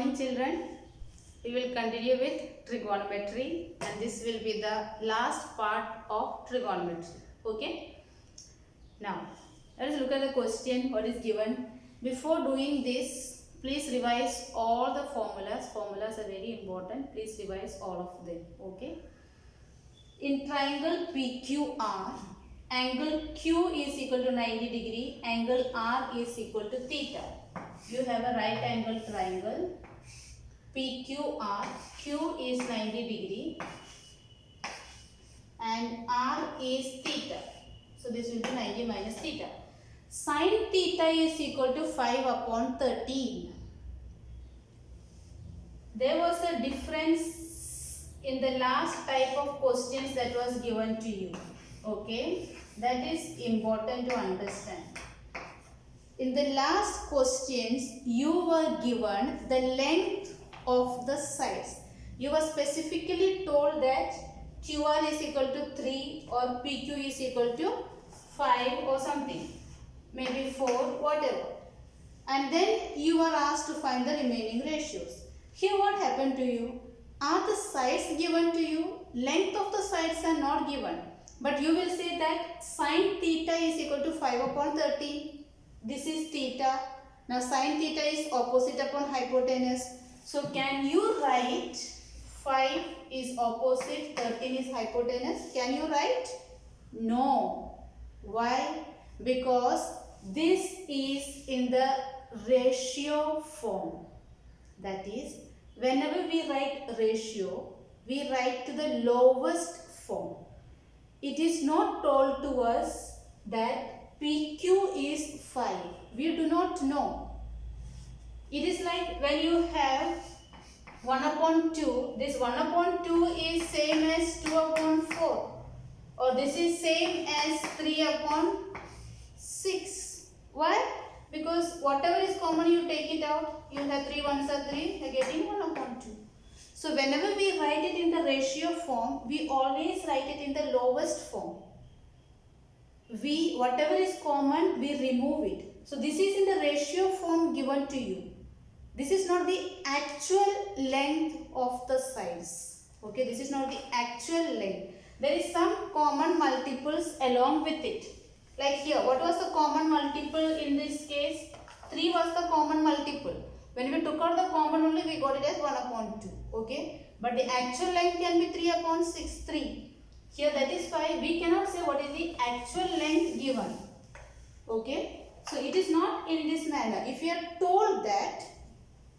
morning children. We will continue with trigonometry and this will be the last part of trigonometry. Okay. Now let us look at the question what is given. Before doing this, please revise all the formulas. Formulas are very important. Please revise all of them. Okay. In triangle PQR, angle Q is equal to 90 degree, angle R is equal to theta. You have a right angle triangle PQR, Q is 90 degree and R is theta. So this will be 90 minus theta. Sin theta is equal to 5 upon 13. There was a difference in the last type of questions that was given to you. Okay, that is important to understand. In the last questions, you were given the length of the sides. You were specifically told that QR is equal to 3 or PQ is equal to 5 or something. Maybe 4, whatever. And then you are asked to find the remaining ratios. Here what happened to you? Are the sides given to you? Length of the sides are not given. But you will say that sin theta is equal to 5 upon 13. This is theta. Now sin theta is opposite upon hypotenuse. So can you write 5 is opposite, 13 is hypotenuse? Can you write? No. Why? Because this is in the ratio form. That is, whenever we write ratio, we write to the lowest form. It is not told to us that PQ is 5. We do not know. It is like when you have 1 upon 2. This 1 upon 2 is same as 2 upon 4. Or this is same as 3 upon 6. Why? Because whatever is common you take it out. You have 3 ones are 3. You are getting 1 upon 2. So whenever we write it in the ratio form, we always write it in the lowest form. Whatever is common, we remove it. So this is in the ratio form given to you. This is not the actual length of the sides. Okay, this is not the actual length. There is some common multiples along with it. Like here, what was the common multiple in this case? 3 was the common multiple. When we took out the common only, we got it as 1 upon 2. Okay, but the actual length can be 3 upon 6, 3. Here that is why we cannot say what is the actual length given. Okay, so it is not in this manner. If you are told that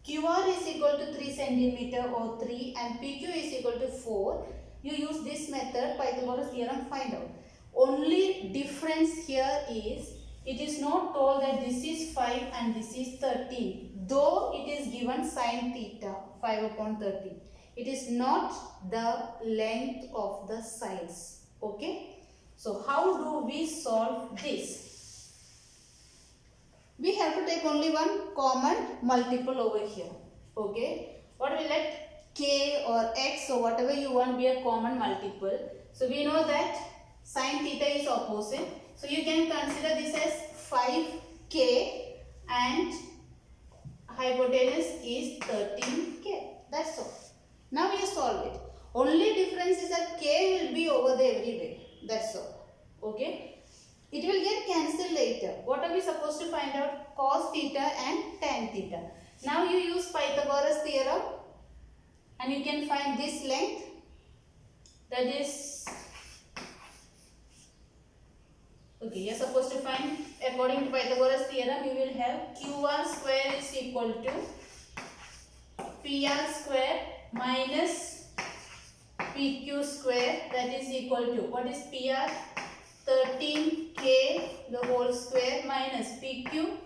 QR is equal to 3 centimeter or 3 and PQ is equal to 4, you use this method, Pythagoras theorem, find out. Only difference here is it is not told that this is 5 and this is 13, though it is given sin theta 5 upon 13. It is not the length of the sides. Okay. So how do we solve this? We have to take only one common multiple over here. Okay. What we let k or x or whatever you want be a common multiple. So we know that sin theta is opposite. So you can consider this as 5k and hypotenuse is 13k. That's all. Now we solve it. Only difference is that k will be over there everywhere. That's all. Okay. It will get cancelled later. What are we supposed to find out? Cos theta and tan theta. Now you use Pythagoras theorem and you can find this length. That is, okay, you are supposed to find, according to Pythagoras theorem, you will have QR square is equal to PR square minus PQ square, that is equal to, what is PR? 13k the whole square minus PQ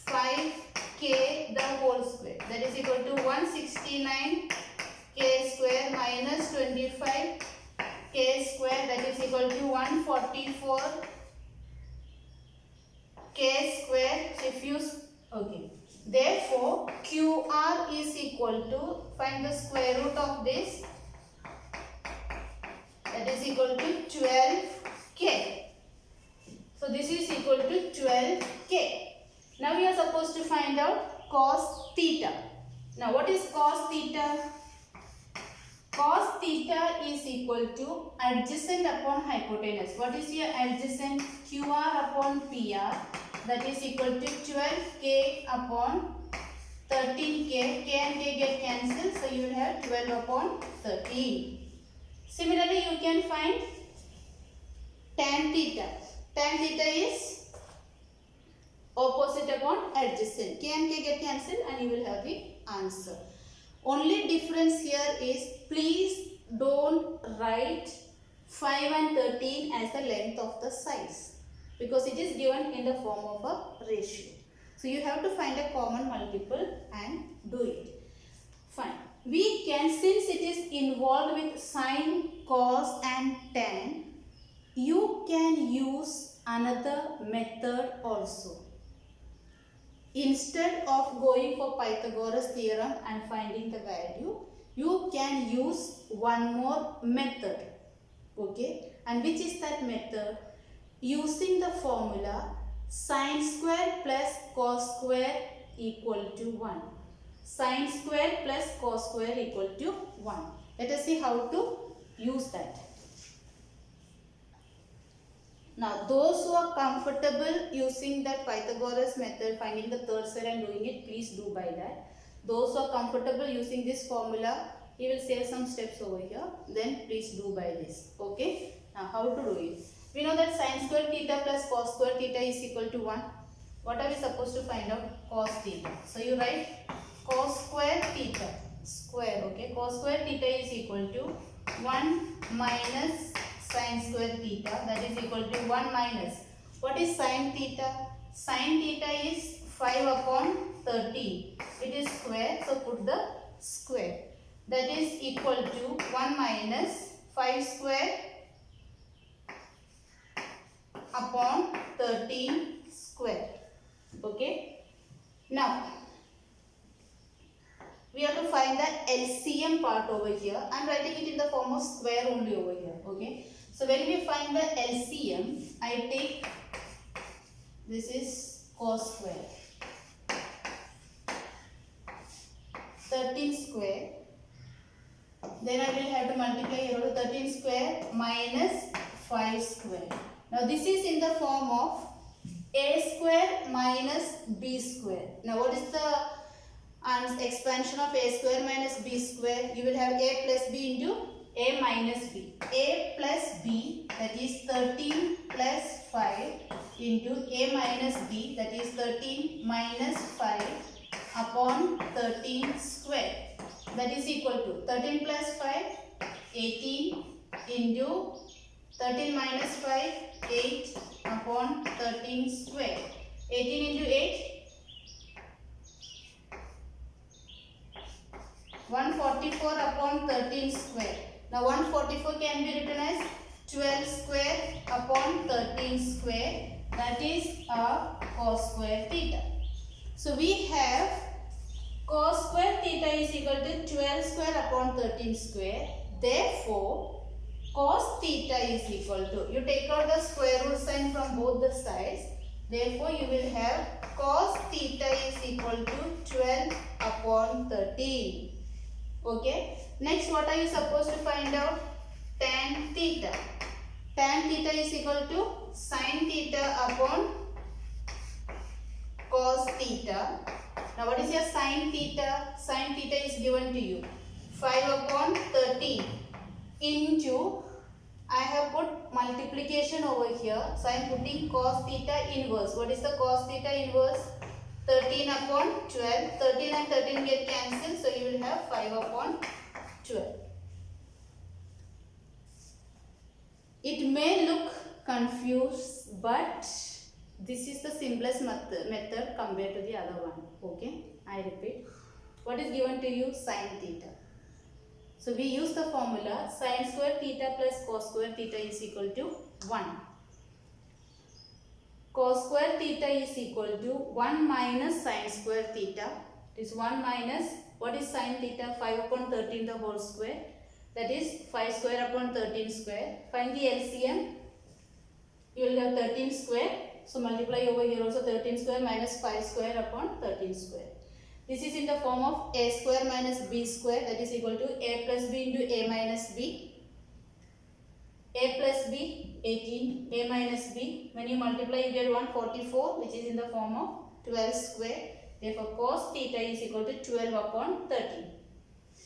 5k the whole square, that is equal to 169k square minus 25k square, that is equal to 144k square. So if you, okay, therefore QR is equal to, find the square root of this, that is equal to 12k. So this is equal to 12k. Now we are supposed to find out cos theta. Now what is cos theta? Cos theta is equal to adjacent upon hypotenuse. What is your adjacent? QR upon PR, that is equal to 12K upon 13K. K and K get cancelled, so you will have 12 upon 13. Similarly, you can find tan theta. Tan theta is opposite upon adjacent. K and K get cancelled and you will have the answer. Only difference here is, please don't write 5 and 13 as the length of the sides, because it is given in the form of a ratio. So you have to find a common multiple and do it. Fine. We can, since it is involved with sine, cos and tan, you can use another method also. Instead of going for Pythagoras theorem and finding the value, you can use one more method. Okay, and which is that method? Using the formula sine square plus cos square equal to 1. Sine square plus cos square equal to 1. Let us see how to use that. Now, those who are comfortable using that Pythagoras method, finding the third side and doing it, please do by that. Those who are comfortable using this formula, he will save some steps over here. Then please do by this. Okay. Now, how to do it? We know that sine square theta plus cos square theta is equal to 1. What are we supposed to find out? Cos theta. So, you write cos square theta square. Okay. Cos square theta is equal to 1 minus sine square theta, that is equal to 1 minus. What is sine theta? Sine theta is 5 upon 13. It is square, so put the square. That is equal to 1 minus 5 square upon 13 square. Okay. Now, we have to find the LCM part over here. I am writing it in the form of square only over here. Okay. So when we find the LCM, I take, this is cos square, 13 square, then I will have to multiply here to 13 square minus 5 square. Now this is in the form of a square minus b square. Now what is the expansion of a square minus b square? You will have a plus b into a minus b. A plus b, that is 13 plus 5 into a minus b, that is 13 minus 5 upon 13 square. That is equal to 13 plus 5, 18 into 13 minus 5, 8 upon 13 square. 18 into 8, 144 upon 13 square. Now 144 can be written as 12 square upon 13 square, that is a cos square theta. So we have cos square theta is equal to 12 square upon 13 square. Therefore, cos theta is equal to, you take out the square root sign from both the sides. Therefore, you will have cos theta is equal to 12 upon 13. Okay. Next, what are you supposed to find out? Tan theta. Tan theta is equal to sin theta upon cos theta. Now, what is your sin theta? Sin theta is given to you 5 upon 13 into, I have put multiplication over here. So, I am putting cos theta inverse. What is the cos theta inverse? 13 upon 12. 13 and 13 get cancelled. So, you will have 5 upon 12. It may look confused, but this is the simplest method compared to the other one. Okay, I repeat. What is given to you? Sin theta. So we use the formula sin square theta plus cos square theta is equal to 1. Cos square theta is equal to 1 minus sin square theta. It is 1 minus, what is sin theta? 5 upon 13 the whole square. That is 5 square upon 13 square. Find the LCM. You will have 13 square. So multiply over here also 13 square minus 5 square upon 13 square. This is in the form of a square minus b square, that is equal to a plus b into a minus b. A plus b 18, a minus b, when you multiply you get 144, which is in the form of 12 square. Therefore cos theta is equal to 12 upon 13.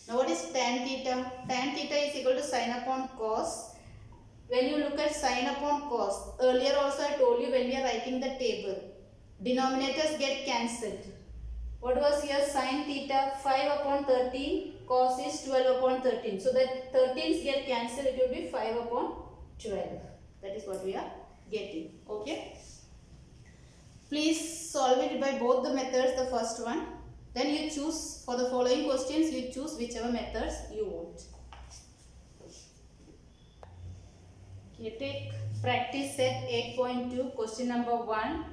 Now what is tan theta? Tan theta is equal to sin upon cos. When you look at sin upon cos, earlier also I told you when we are writing the table, denominators get cancelled. What was here? Sin theta 5 upon 13, cos is 12 upon 13. So that 13s get cancelled, it will be 5 upon 12. That is what we are getting. Okay. Please solve it by both the methods, the first one. Then you choose, for the following questions, you choose whichever methods you want. Okay, take practice set 8.2, question number 1.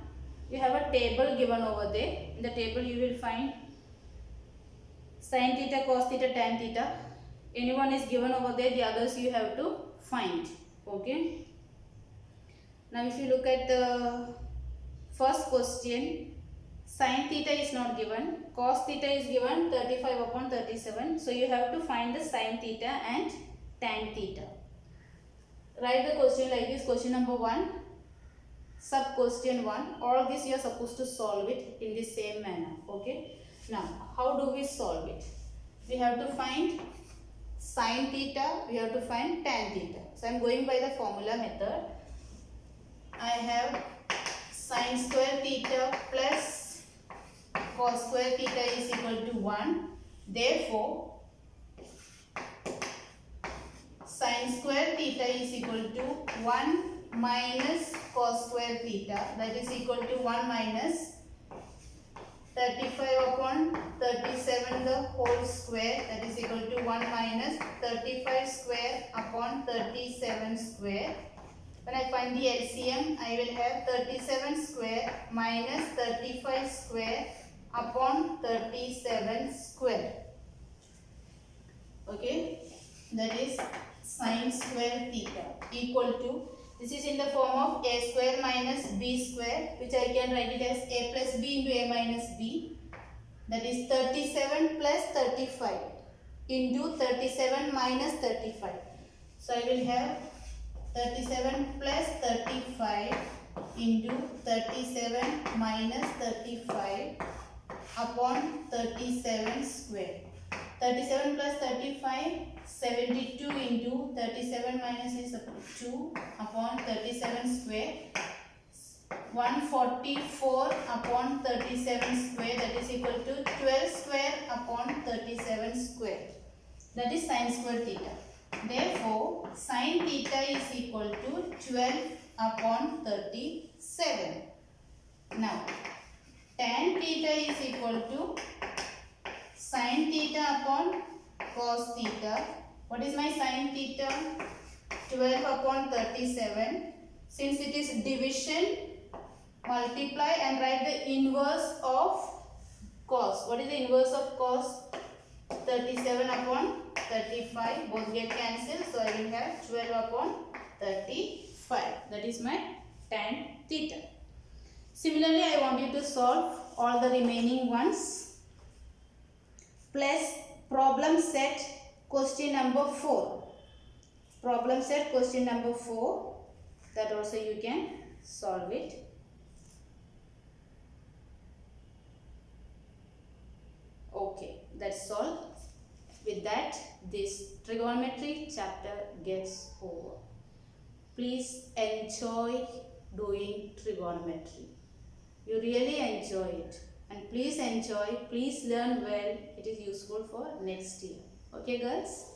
You have a table given over there. In the table you will find sin theta, cos theta, tan theta. Anyone is given over there, the others you have to find. Okay. Now if you look at the first question, sin theta is not given, cos theta is given 35 upon 37. So you have to find the sin theta and tan theta. Write the question like this, question number 1. Sub question 1, all this you are supposed to solve it in the same manner. Okay. Now how do we solve it? We have to find sin theta, we have to find tan theta. So I am going by the formula method. I have sin square theta plus cos square theta is equal to 1. Therefore sin square theta is equal to 1 minus cos square theta, that is equal to 1 minus 35 upon 37 the whole square, that is equal to 1 minus 35 square upon 37 square. When I find the LCM, I will have 37 square minus 35 square upon 37 square. Okay, that is sin square theta equal to, this is in the form of a square minus b square, which I can write it as a plus b into a minus b, that is 37 plus 35 into 37 minus 35. So I will have 37 plus 35 into 37 minus 35 upon 37 square. 37 plus 35, 72 into 37 minus is 2 upon 37 square. 144 upon 37 square, that is equal to 12 square upon 37 square. That is sin square theta. Therefore, sin theta is equal to 12 upon 37. Now, tan theta is equal to sin theta upon cos theta. What is my sin theta? 12 upon 37. Since it is division, multiply and write the inverse of cos. What is the inverse of cos? 37 upon 35. Both get cancelled. So I will have 12 upon 35. That is my tan theta. Similarly, I want you to solve all the remaining ones. Plus problem set question number 4. Problem set question number 4. That also you can solve it. Okay, that's all. With that, this trigonometry chapter gets over. Please enjoy doing trigonometry. You really enjoy it. And please enjoy, please learn well. It is useful for next year. Okay, girls?